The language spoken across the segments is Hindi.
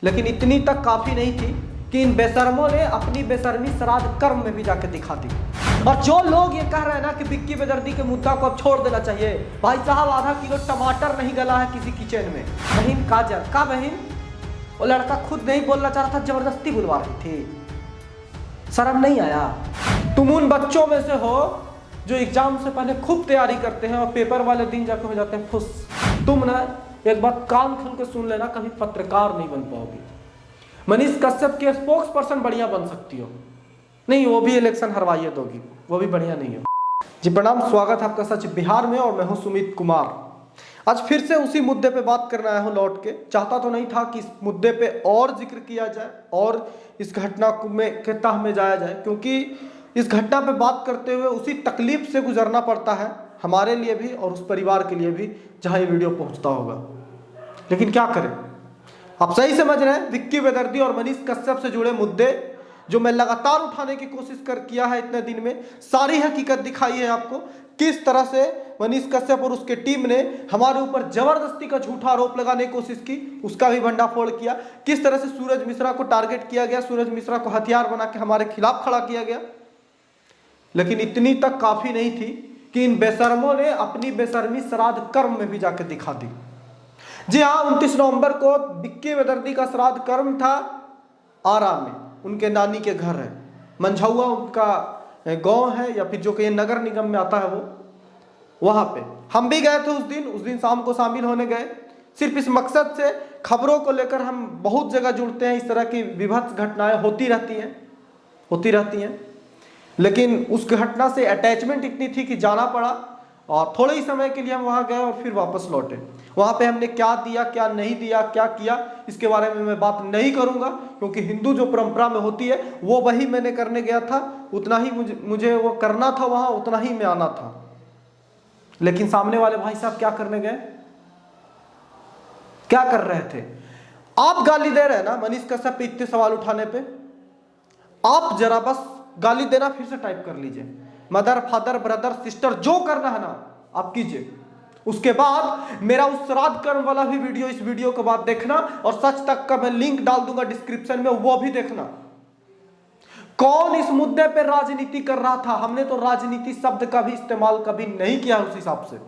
लेकिन इतनी तक काफी नहीं थी कि इन बेशर्मों ने अपनी बेशर्मी श्राद्ध कर्म में भी जाके दिखा दी। और जो लोग ये कह रहे हैं ना कि विक्की बेदर्दी के मुद्दा को अब छोड़ देना चाहिए, भाई साहब आधा किलो टमाटर नहीं गला है किसी किचन में। बहन काजल का बहन, वो लड़का खुद नहीं बोलना चाह रहा था, जबरदस्ती बुलवा रही थी। शर्म नहीं आया? तुम उन बच्चों में से हो जो एग्जाम से पहले खूब तैयारी करते हैं और पेपर वाले दिन जाके हो जाते हैं फुस। तुम ना एक बात कान खोल के सुन लेना, कभी पत्रकार नहीं बन पाओगी। मनीष कश्यप के स्पोक्स पर्सन बढ़िया बन सकती हो, नहीं वो भी इलेक्शन हरवाइए दोगी, वो भी बढ़िया नहीं है। जी प्रणाम, स्वागत है आपका सच बिहार में और मैं हूं सुमित कुमार। आज फिर से उसी मुद्दे पे बात करना आया हूं लौट के। चाहता तो नहीं था कि इस मुद्दे पे और जिक्र किया जाए और इस घटना में के तह में जाया जाए, क्योंकि इस घटना पे बात करते हुए उसी तकलीफ से गुजरना पड़ता है हमारे लिए भी और उस परिवार के लिए भी जहां ये वीडियो पहुंचता होगा। लेकिन क्या करें, आप सही समझ रहे हैं, विक्की बेदर्दी और मनीष कश्यप से जुड़े मुद्दे जो मैं लगातार उठाने की कोशिश किया है इतने दिन में, सारी हकीकत दिखाई है आपको। किस तरह से मनीष कश्यप और उसके टीम ने हमारे ऊपर जबरदस्ती का झूठा आरोप लगाने की कोशिश की, उसका भी भंडाफोड़ किया। किस तरह से सूरज मिश्रा को टारगेट किया गया, सूरज मिश्रा को हथियार बना के हमारे खिलाफ खड़ा किया गया। लेकिन इतनी तक काफी नहीं थी कि इन बेशर्मों ने अपनी बेशर्मी श्राद्ध कर्म में भी जाके दिखा दी। जी हाँ, 29 नवंबर को विक्की बेदर्दी का श्राद्ध कर्म था आरा में, उनके नानी के घर है, मंझौआ उनका गांव है या फिर जो कि नगर निगम में आता है वो, वहां पे हम भी गए थे उस दिन शाम को शामिल होने गए, सिर्फ इस मकसद से। खबरों को लेकर हम बहुत जगह जुड़ते हैं, इस तरह की विभत्स घटनाएं होती रहती हैं, लेकिन उस घटना से अटैचमेंट इतनी थी कि जाना पड़ा और थोड़े ही समय के लिए हम वहां गए और फिर वापस लौटे। वहां पे हमने क्या दिया, क्या नहीं दिया, क्या किया, इसके बारे में मैं बात नहीं करूंगा, क्योंकि हिंदू जो परंपरा में होती है वो वही मैंने करने गया था, उतना ही मुझे वो करना था, वहां उतना ही मैं आना था। लेकिन सामने वाले भाई साहब क्या करने गए, क्या कर रहे थे? आप गाली दे रहे हैं ना मनीष कश्यप पे इतने सवाल उठाने पे, आप जरा बस गाली देना फिर से टाइप कर लीजिए, मदर फादर ब्रदर सिस्टर जो करना है ना आप कीजिए। उसके बाद मेरा उस श्राद्ध कर्म वाला भी वीडियो, इस वीडियो के बाद देखना, और सच तक का मैं लिंक डाल दूंगा डिस्क्रिप्शन में, वो भी देखना। कौन इस मुद्दे पे राजनीति कर रहा था? हमने तो राजनीति शब्द का भी इस्तेमाल कभी नहीं किया उस हिसाब से,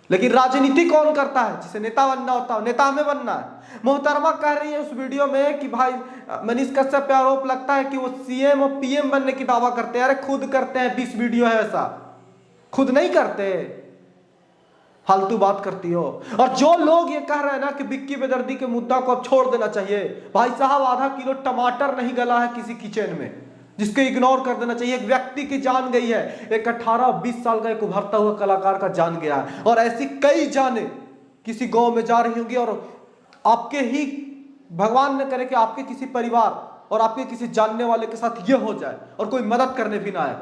लेकिन राजनीति कौन करता है? जिसे नेता बनना होता है, नेता हमें बनना है। मोहतरमा कह रही है उस वीडियो में कि भाई मनीष कश्यप पे आरोप लगता है कि वो सीएम और पीएम बनने की दावा करते हैं। अरे खुद करते हैं, 20 वीडियो है ऐसा, खुद नहीं करते, फालतू बात करती हो। और जो लोग ये कह रहे हैं ना कि विक्की बेदर्दी के मुद्दा को अब छोड़ देना चाहिए, भाई साहब आधा किलो टमाटर नहीं गला है किसी किचन में जिसको इग्नोर कर देना चाहिए। एक व्यक्ति की जान गई है, एक 18-20 साल का एक उभरता हुआ कलाकार का जान गया है, और ऐसी कई जाने किसी गांव में जा रही होंगी, और आपके ही भगवान ने करे कि आपके किसी परिवार और आपके किसी जानने वाले के साथ ये हो जाए और कोई मदद करने भी ना आए।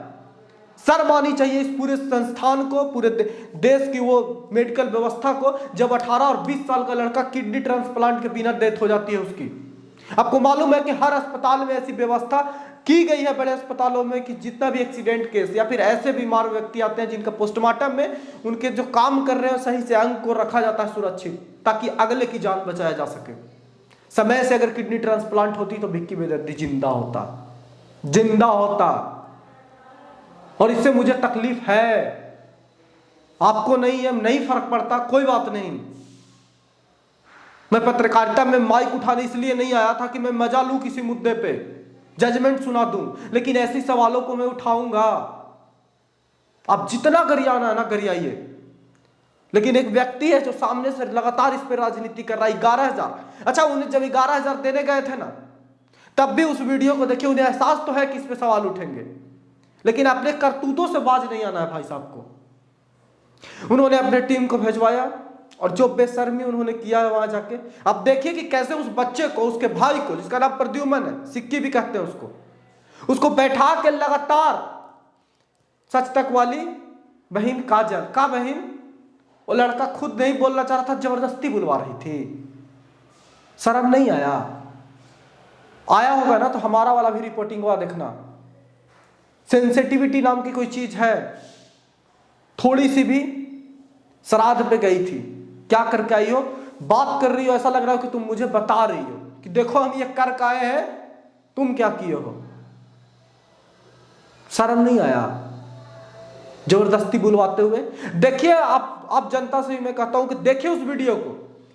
शर्म आनी चाहिए इस पूरे संस्थान को, पूरे देश की वो मेडिकल व्यवस्था को, जब 18 और 20 साल का लड़का किडनी ट्रांसप्लांट के बिना डेथ हो जाती है उसकी। आपको मालूम है कि हर अस्पताल में ऐसी व्यवस्था की गई है, बड़े अस्पतालों में, कि जितना भी एक्सीडेंट केस या फिर ऐसे बीमार व्यक्ति आते हैं जिनका पोस्टमार्टम में उनके जो काम कर रहे हैं सही से अंग को रखा जाता है सुरक्षित, ताकि अगले की जान बचाया जा सके। समय से अगर किडनी ट्रांसप्लांट होती तो विक्की बेदर्दी जिंदा होता। और इससे मुझे तकलीफ है, आपको नहीं है, नहीं फर्क पड़ता, कोई बात नहीं। मैं पत्रकारिता में माइक उठाने इसलिए नहीं आया था कि मैं मजा लूं किसी मुद्दे पे, जजमेंट सुना दूं, लेकिन ऐसे सवालों को मैं उठाऊंगा। आप जितना गरियाना है ना गरियाइए, लेकिन एक व्यक्ति है जो सामने से लगातार इस पे राजनीति कर रहा है। 11,000, अच्छा उन्हें जब 11,000 देने गए थे ना, तब भी उस वीडियो को देखिए, उन्हें एहसास तो है कि इस पे सवाल उठेंगे, लेकिन अपने करतूतों से बाज नहीं आना है भाई साहब को। उन्होंने अपने टीम को भेजवाया और जो बेशर्मी उन्होंने किया है वहां जाके, अब देखिए कि कैसे उस बच्चे को, उसके भाई को, जिसका नाम प्रद्युमन है, सिक्की भी कहते हैं उसको बैठा के लगातार सच तक वाली बहन काजल का बहन, वो लड़का खुद नहीं बोलना चाह रहा था, जबरदस्ती बुलवा रही थी। शर्म नहीं आया होगा ना तो हमारा वाला भी रिपोर्टिंग हुआ देखना। सेंसिटिविटी नाम की कोई चीज है, थोड़ी सी भी श्राद्ध पे गई थी, क्या करके आई हो, बात कर रही हो, ऐसा लग रहा हो कि तुम मुझे बता रही हो, कि देखो हम ये कर के आए हैं, तुम क्या किए हो। शर्म नहीं आया जबरदस्ती बुलवाते हुए? देखिए आप जनता से मैं कहता हूं कि देखिए उस वीडियो को,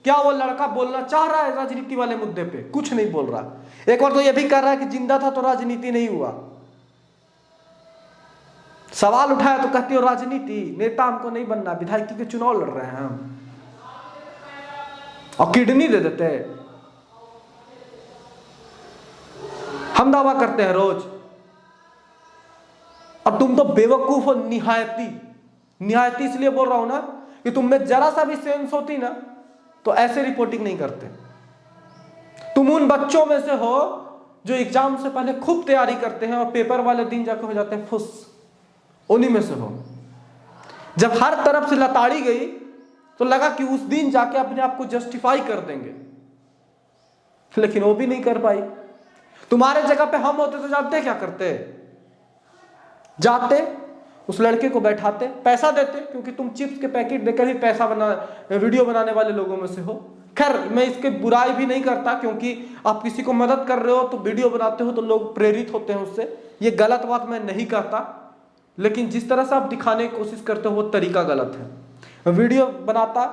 क्या वो लड़का बोलना चाह रहा है राजनीति वाले मुद्दे पे? कुछ नहीं बोल रहा। एक बार तो ये भी कर रहा है कि जिंदा था तो राजनीति नहीं हुआ। सवाल उठाया तो कहती हो राजनीति, नेता हमको नहीं बनना, विधायकी के चुनाव लड़ रहे हैं हम, और किडनी दे देते हैं। हम दावा करते हैं रोज, और तुम तो बेवकूफ हो निहायती। निहायती इसलिए बोल रहा हूं ना कि तुम में जरा सा भी सेंस होती ना तो ऐसे रिपोर्टिंग नहीं करते। तुम उन बच्चों में से हो जो एग्जाम से पहले खूब तैयारी करते हैं और पेपर वाले दिन जाकर हो जाते हैं फुस। उन्हीं में से हो। जब हर तरफ से लताड़ी गई तो लगा कि उस दिन जाके अपने आप को जस्टिफाई कर देंगे, लेकिन वो भी नहीं कर पाई। तुम्हारे जगह पे हम होते तो जानते क्या करते? जाते उस लड़के को बैठाते, पैसा देते, क्योंकि तुम चिप्स के पैकेट देकर ही पैसा वीडियो बनाने वाले लोगों में से हो। खैर मैं इसके बुराई भी नहीं करता, क्योंकि आप किसी को मदद कर रहे हो तो वीडियो बनाते हो तो लोग प्रेरित होते हैं उससे। ये गलत बात मैं नहीं कहता, लेकिन जिस तरह से आप दिखाने की कोशिश करते हो वो तरीका गलत है। वीडियो बनाता,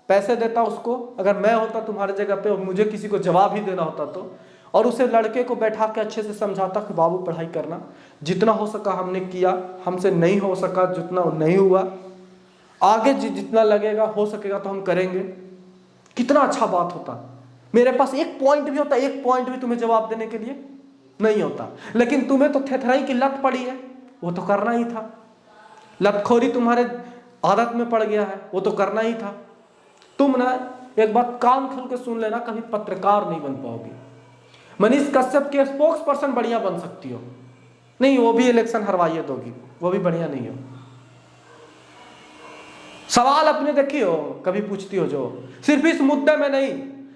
पैसे देता उसको। अगर मैं होता तुम्हारे जगह पे और मुझे किसी को जवाब ही देना होता तो, और उसे लड़के को बैठा के अच्छे से समझाता कि बाबू पढ़ाई करना, जितना हो सका हमने किया, हमसे नहीं हो सका जितना नहीं हुआ, आगे जितना लगेगा हो सकेगा तो हम करेंगे। कितना अच्छा बात होता। मेरे पास एक पॉइंट भी होता, एक पॉइंट भी तुम्हें जवाब देने के लिए नहीं होता, लेकिन तुम्हें तो थेथराई की लत पड़ी है, वो तो करना ही था। लतखोरी तुम्हारे आदत में पड़ गया है, वो तो करना ही था। तुम ना एक बात कान खोल के सुन लेना, कभी पत्रकार नहीं बन पाओगी। मनीष कश्यप के स्पोक्स पर्सन बढ़िया बन सकती हो, नहीं वो भी इलेक्शन हरवाइए दोगी, वो भी बढ़िया नहीं हो। सवाल अपने देखी हो कभी पूछती हो जो सिर्फ इस मुद्दे में नहीं,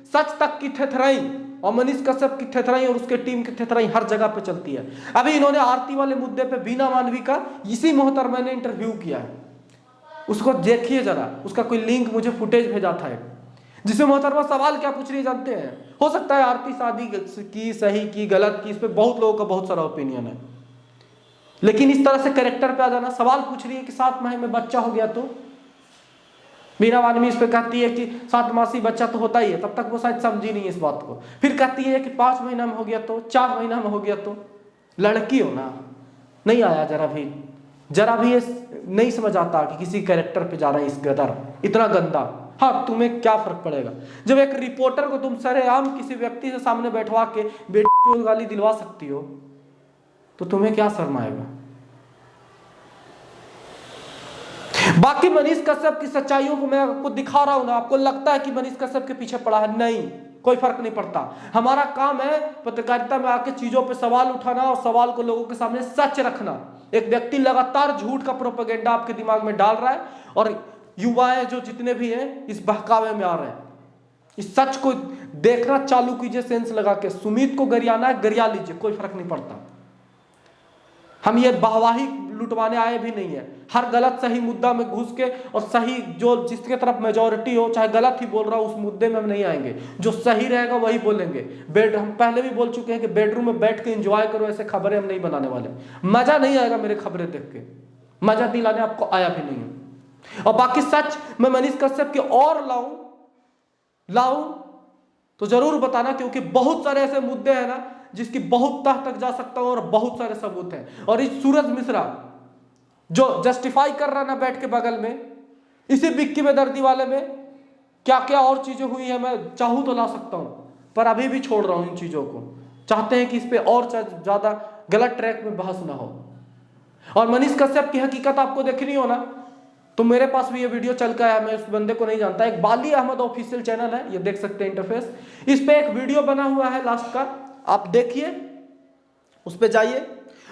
सच तक की थेथराई, और मनीष कश्यप की थेथराई और उसके टीम की थेथराई हर जगह पे चलती है। अभी इन्होंने आरती वाले मुद्दे पे बीना मानवी का इसी मोहतरमा ने इंटरव्यू किया है, उसको देखिए जरा, उसका कोई लिंक मुझे फुटेज भेजा था एक, जिसमें मोहतरमा सवाल क्या पूछ रही है जानते हैं? हो सकता है आरती शादी की सही की गलत की, इस पे बहुत लोगों का बहुत सारा ओपिनियन है, लेकिन इस तरह से कैरेक्टर पे आ जाना, सवाल पूछ रही है कि 7 महीने में बच्चा हो गया तो, बीना मानवी इस पे कहती है कि 7 मासी बच्चा तो होता ही है, तब तक वो शायद समझी नहीं इस बात को। फिर कहती है कि 5 महीना में हो गया तो, 4 महीना में हो गया तो। लड़की हो ना, नहीं आया जरा भी ये नहीं समझ आता कि किसी कैरेक्टर पे जा रहा है इस गदर, इतना गंदा। हाँ तुम्हें क्या फर्क पड़ेगा जब एक रिपोर्टर को तुम सरेआम किसी व्यक्ति से सामने बैठवा के बेटी को गाली दिलवा सकती हो, तो तुम्हें क्या शर्म आएगा? बाकी मनीष कश्यप की सच्चाइयों को मैं आपको दिखा रहा हूं ना, आपको लगता है कि मनीष कश्यप के पीछे पड़ा है, नहीं, कोई फर्क नहीं पड़ता। हमारा काम है पत्रकारिता में आके चीजों पे सवाल उठाना और सवाल को लोगों के सामने सच रखना। एक व्यक्ति लगातार झूठ का प्रोपेगेंडा आपके दिमाग में डाल रहा है, और युवाएं जो जितने भी हैं इस बहकावे में आ रहे हैं। इस सच को देखना चालू कीजिए, सेंस लगा के। सुमित को गरियाना है, गरिया लीजिए, कोई फर्क नहीं पड़ता। हम ये वाहवाही लुटवाने आए भी नहीं है। हर गलत सही मुद्दा में घुस के, और सही जो जिसके तरफ मेजॉरिटी हो, चाहे गलत ही बोल रहा हो, उस मुद्दे में हम नहीं आएंगे। जो सही रहेगा वही बोलेंगे। हम पहले भी बोल चुके हैं कि बेडरूम में बैठ के एंजॉय करो, ऐसे खबरें हम नहीं बनाने वाले। मजा नहीं आएगा मेरे खबरें देख के, मजा दिलाने आपको आया भी नहीं है। और बाकी सच मैं मनीष कश्यप के और लाऊं तो जरूर बताना, क्योंकि बहुत सारे ऐसे मुद्दे हैं ना जिसकी बहुत तह तक जा सकता हूं, और बहुत सारे सबूत हैं। और इस सूरज मिश्रा जो जस्टिफाई कर रहा ना बैठ के बगल में, इसी बिक्की में दर्दी वाले में क्या क्या और चीजें हुई है, मैं चाहूं तो ला सकता हूं, पर अभी भी छोड़ रहा हूं इन चीजों को। चाहते हैं कि इस पे और ज्यादा गलत ट्रैक में बहस ना हो। और मनीष कश्यप की हकीकत आपको देखनी हो ना, तो मेरे पास भी ये वीडियो चल का है, मैं उस बंदे को नहीं जानता। एक बाली अहमद ऑफिशियल चैनल है, ये देख सकते हैं इंटरफेस, इस पे एक वीडियो बना हुआ है लास्ट का, आप देखिए, उस पे जाइए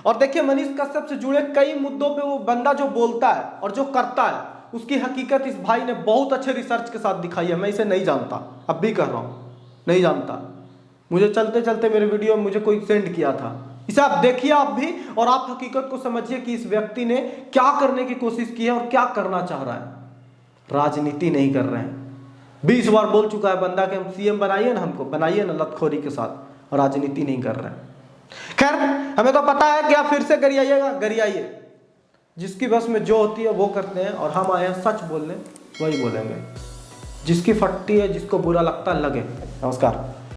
और देखिए मनीष कश्यप से जुड़े कई मुद्दों पे वो बंदा जो बोलता है और जो करता है, उसकी हकीकत इस भाई ने बहुत अच्छे रिसर्च के साथ दिखाई है। मैं इसे नहीं जानता, अब भी कह रहा हूं, नहीं जानता। मुझे चलते चलते मेरे वीडियो मुझे कोई सेंड किया था, इसे आप देखिए आप भी, और आप हकीकत को समझिए कि इस व्यक्ति ने क्या करने की कोशिश की है और क्या करना चाह रहा है। राजनीति नहीं कर रहे हैं, 20 बार बोल चुका है बंदा कि हम सीएम बनाइए ना, हमको बनाइए ना लतखोरी के साथ, और राजनीति नहीं कर रहे हैं। खैर हमें तो पता है कि आप फिर से गरियाइएगा, गरियाइए, जिसकी बस में जो होती है वो करते हैं, और हम आए हैं सच बोलने, वही बोलेंगे। जिसकी फटती है, जिसको बुरा लगता है लगे। नमस्कार।